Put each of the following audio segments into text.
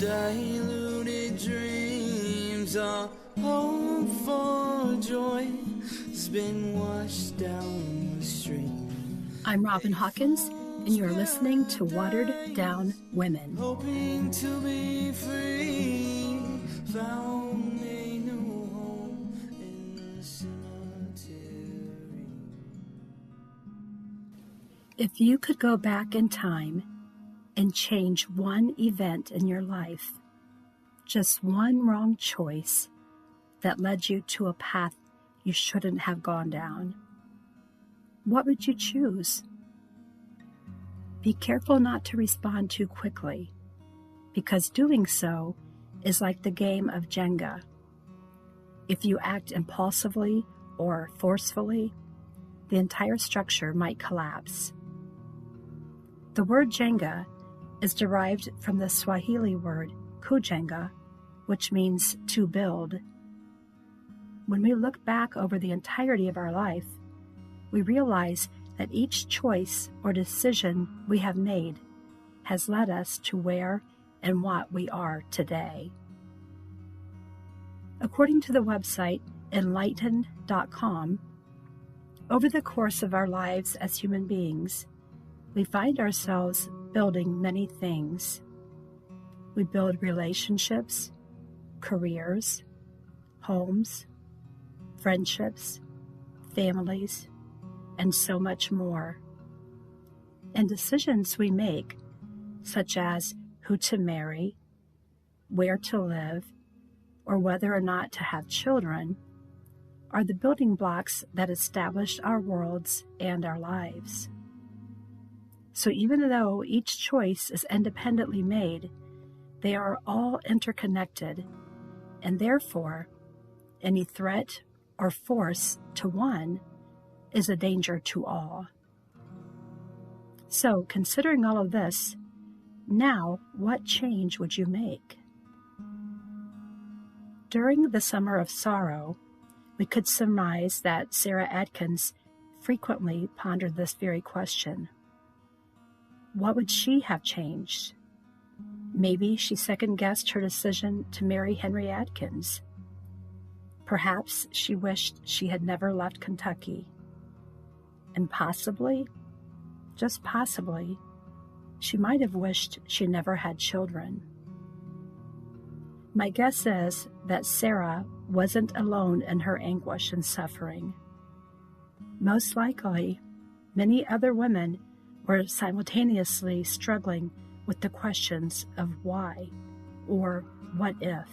diluted dreams, our hope for joy has been washed down the stream. I'm Robin Hawkins, and you're listening to Watered Down Women. Hoping to be free, found a new home in the cemetery. If you could go back in time and change one event in your life, just one wrong choice that led you to a path you shouldn't have gone down, what would you choose? Be careful not to respond too quickly, because doing so is like the game of Jenga. If you act impulsively or forcefully, the entire structure might collapse. The word Jenga is derived from the Swahili word kujenga, which means to build. When we look back over the entirety of our life, we realize that each choice or decision we have made has led us to where and what we are today. According to the website enlightened.com, over the course of our lives as human beings, we find ourselves building many things. We build relationships, careers, homes, friendships, families, and so much more. And decisions we make, such as who to marry, where to live, or whether or not to have children, are the building blocks that establish our worlds and our lives. So even though each choice is independently made, they are all interconnected, and therefore, any threat or force to one is a danger to all. So, considering all of this, now what change would you make? During the summer of sorrow, we could surmise that Sarah Adkins frequently pondered this very question. What would she have changed? Maybe she second-guessed her decision to marry Henry Adkins. Perhaps she wished she had never left Kentucky. And possibly, just possibly, she might have wished she never had children. My guess is that Sarah wasn't alone in her anguish and suffering. Most likely, many other women were simultaneously struggling with the questions of why or what if.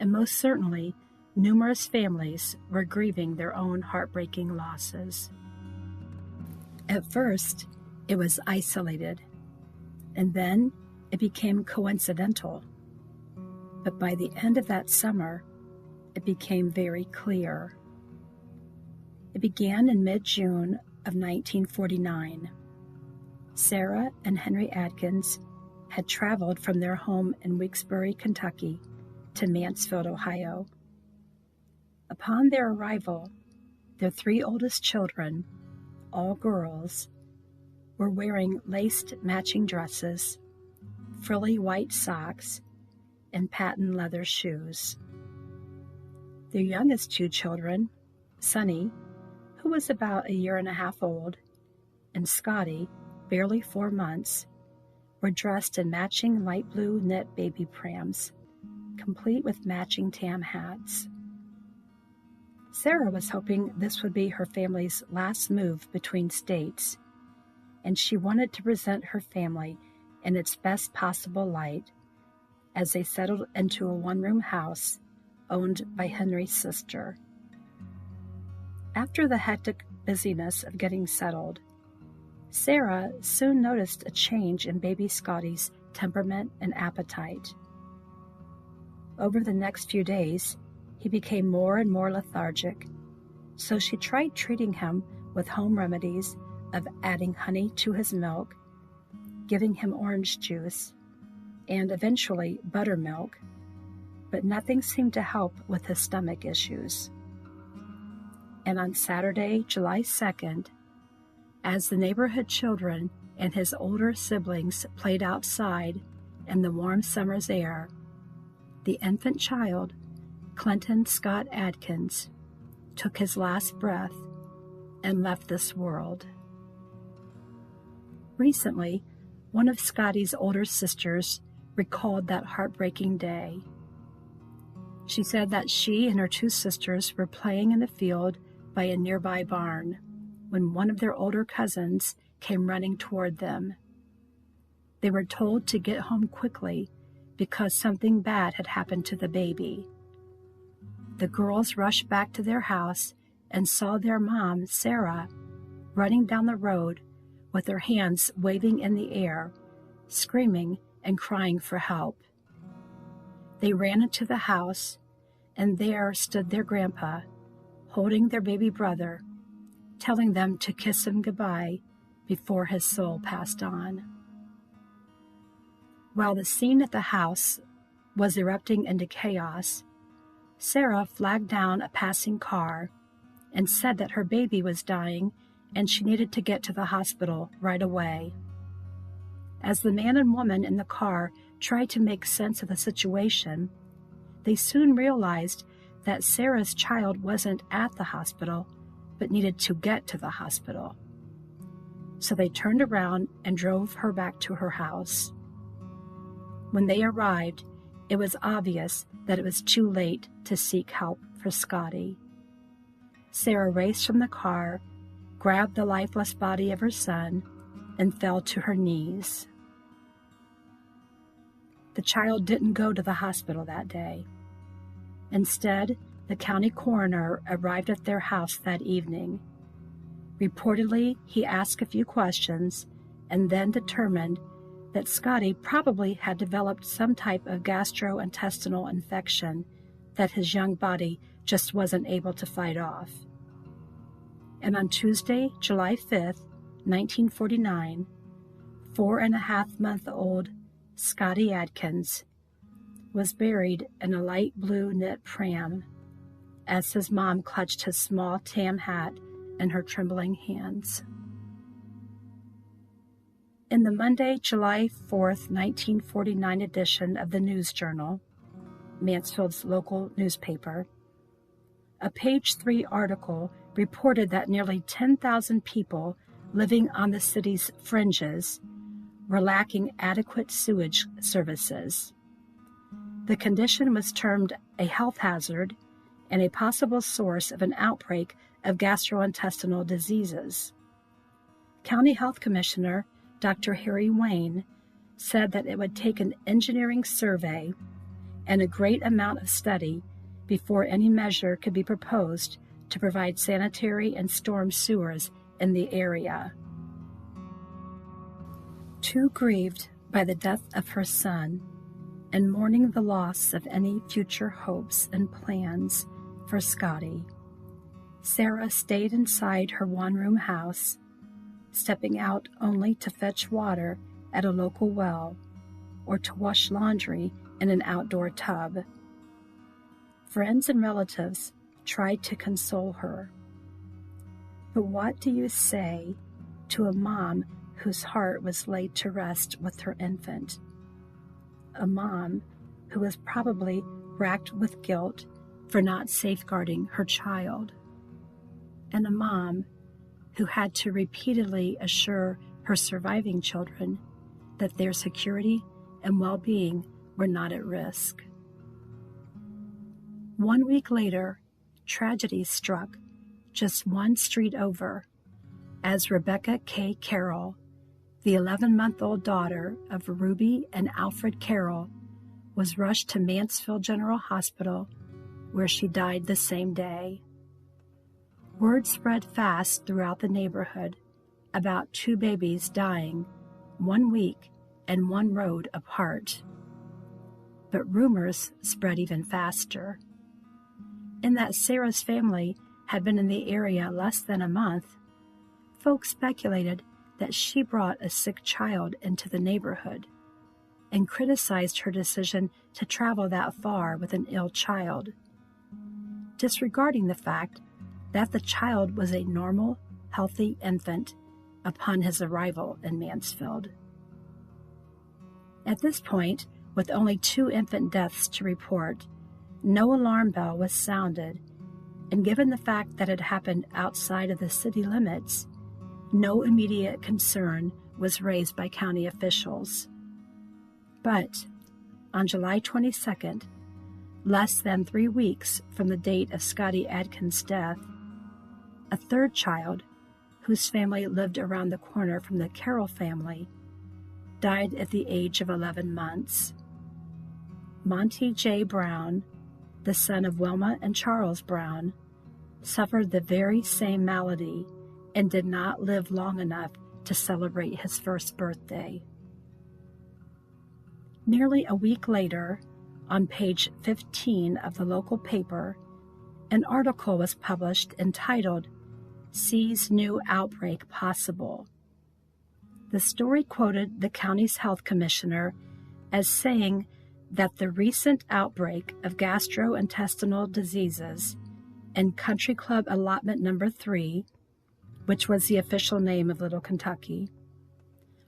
And most certainly, numerous families were grieving their own heartbreaking losses. At first, it was isolated, and then it became coincidental. But by the end of that summer, it became very clear. It began in mid-June of 1949. Sarah and Henry Adkins had traveled from their home in Wilkes-Barre, Kentucky, to Mansfield, Ohio. Upon their arrival, their three oldest children, all girls, were wearing laced matching dresses, frilly white socks, and patent leather shoes. Their youngest two children, Sonny, who was about a year and a half old, and Scotty, barely 4 months, were dressed in matching light blue knit baby prams, complete with matching tam hats. Sarah was hoping this would be her family's last move between states, and she wanted to present her family in its best possible light as they settled into a one-room house owned by Henry's sister. After the hectic busyness of getting settled, Sarah soon noticed a change in baby Scotty's temperament and appetite. Over the next few days, he became more and more lethargic, so she tried treating him with home remedies of adding honey to his milk, giving him orange juice, and eventually buttermilk, but nothing seemed to help with his stomach issues. And on Saturday, July 2nd, as the neighborhood children and his older siblings played outside and the warm summer's air, the infant child, Clinton Scott Adkins, took his last breath and left this world. Recently, one of Scotty's older sisters recalled that heartbreaking day. She said that she and her two sisters were playing in the field by a nearby barn when one of their older cousins came running toward them. They were told to get home quickly because something bad had happened to the baby. The girls rushed back to their house and saw their mom, Sarah, running down the road with her hands waving in the air, screaming and crying for help. They ran into the house, and there stood their grandpa, holding their baby brother, telling them to kiss him goodbye before his soul passed on. While the scene at the house was erupting into chaos, Sarah flagged down a passing car and said that her baby was dying and she needed to get to the hospital right away. As the man and woman in the car tried to make sense of the situation, they soon realized that Sarah's child wasn't at the hospital, but needed to get to the hospital. So they turned around and drove her back to her house. When they arrived, it was obvious that it was too late to seek help for Scotty. Sarah raced from the car, grabbed the lifeless body of her son, and fell to her knees. The child didn't go to the hospital that day. Instead, the county coroner arrived at their house that evening. Reportedly, he asked a few questions and then determined that Scotty probably had developed some type of gastrointestinal infection that his young body just wasn't able to fight off. And on Tuesday, July 5th, 1949, 4.5-month-old Scotty Adkins was buried in a light blue knit pram as his mom clutched his small tam hat in her trembling hands. In the Monday, July 4th, 1949 edition of the News Journal, Mansfield's local newspaper, a page 3 article reported that nearly 10,000 people living on the city's fringes were lacking adequate sewage services. The condition was termed a health hazard and a possible source of an outbreak of gastrointestinal diseases. County Health Commissioner Dr. Harry Wayne said that it would take an engineering survey and a great amount of study before any measure could be proposed to provide sanitary and storm sewers in the area. Too grieved by the death of her son and mourning the loss of any future hopes and plans for Scotty, Sarah stayed inside her one-room house, stepping out only to fetch water at a local well or to wash laundry in an outdoor tub. Friends and relatives tried to console her. But what do you say to a mom whose heart was laid to rest with her infant? A mom who was probably racked with guilt for not safeguarding her child. And a mom who had to repeatedly assure her surviving children that their security and well-being were not at risk. 1 week later, tragedy struck just one street over as Rebecca K. Carroll, the 11-month-old daughter of Ruby and Alfred Carroll, was rushed to Mansfield General Hospital, where she died the same day. Word spread fast throughout the neighborhood about two babies dying 1 week and one road apart. But rumors spread even faster. In that Sarah's family had been in the area less than a month, folks speculated that she brought a sick child into the neighborhood and criticized her decision to travel that far with an ill child, disregarding the fact that the child was a normal, healthy infant upon his arrival in Mansfield. At this point, With only 2 infant deaths to report, no alarm bell was sounded, and given the fact that it happened outside of the city limits, no immediate concern was raised by county officials. But on July 22nd, less than 3 weeks from the date of Scotty Adkins' death, a third child, whose family lived around the corner from the Carroll family, died at the age of 11 months. Monty J. Brown, the son of Wilma and Charles Brown, suffered the very same malady and did not live long enough to celebrate his first birthday. Nearly a week later, on page 15 of the local paper, an article was published entitled, "Sees New Outbreak Possible." The story quoted the county's health commissioner as saying that the recent outbreak of gastrointestinal diseases in Country Club Allotment Number 3, which was the official name of Little Kentucky,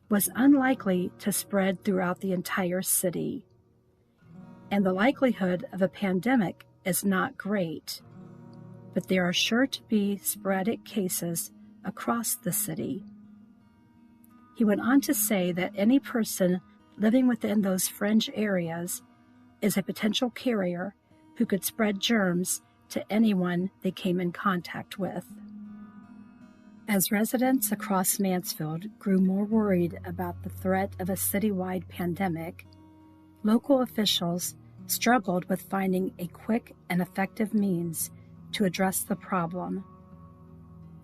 was unlikely to spread throughout the entire city, and the likelihood of a pandemic is not great, but there are sure to be sporadic cases across the city. He went on to say that any person living within those fringe areas is a potential carrier who could spread germs to anyone they came in contact with. As residents across Mansfield grew more worried about the threat of a citywide pandemic, local officials struggled with finding a quick and effective means to address the problem.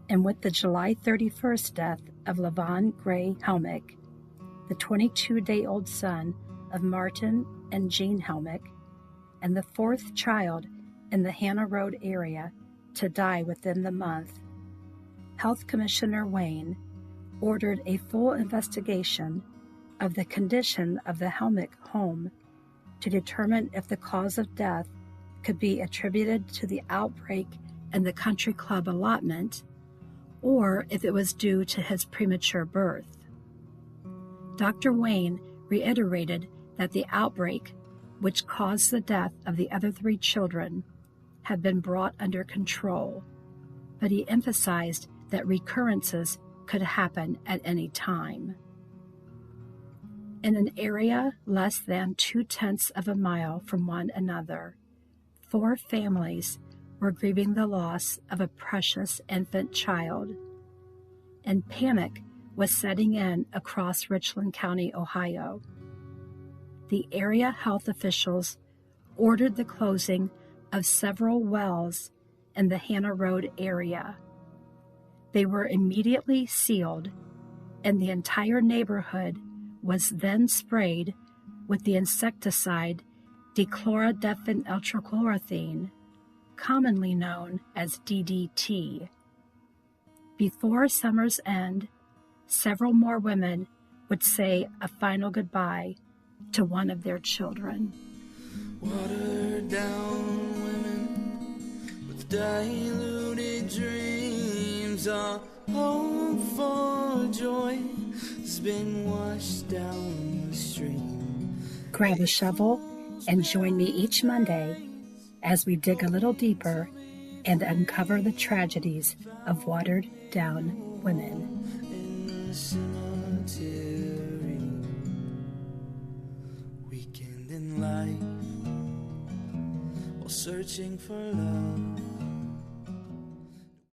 And with the July 31st death of Levon Gray Helmick, the 22-day-old son of Martin and Jean Helmick, and the 4th child in the Hannah Road area to die within the month, Health Commissioner Wayne ordered a full investigation of the condition of the Helmick home to determine if the cause of death could be attributed to the outbreak in the Country Club allotment or if it was due to his premature birth. Dr. Wayne reiterated that the outbreak, which caused the death of the other 3 children, had been brought under control, but he emphasized that recurrences could happen at any time. In an area less than 0.2 of a mile from one another, 4 families were grieving the loss of a precious infant child, and panic was setting in across Richland County, Ohio. The area health officials ordered the closing of several wells in the Hannah Road area. They were immediately sealed, and the entire neighborhood was then sprayed with the insecticide dichlorodephene, commonly known as DDT. Before summer's end, several more women would say a final goodbye to one of their children. Watered down women with diluted dreams, our hope for joy has been washed down the stream. Grab a shovel and join me each Monday as we dig a little deeper and uncover the tragedies of watered-down women. In the cemetery, weekend in life, while searching for love.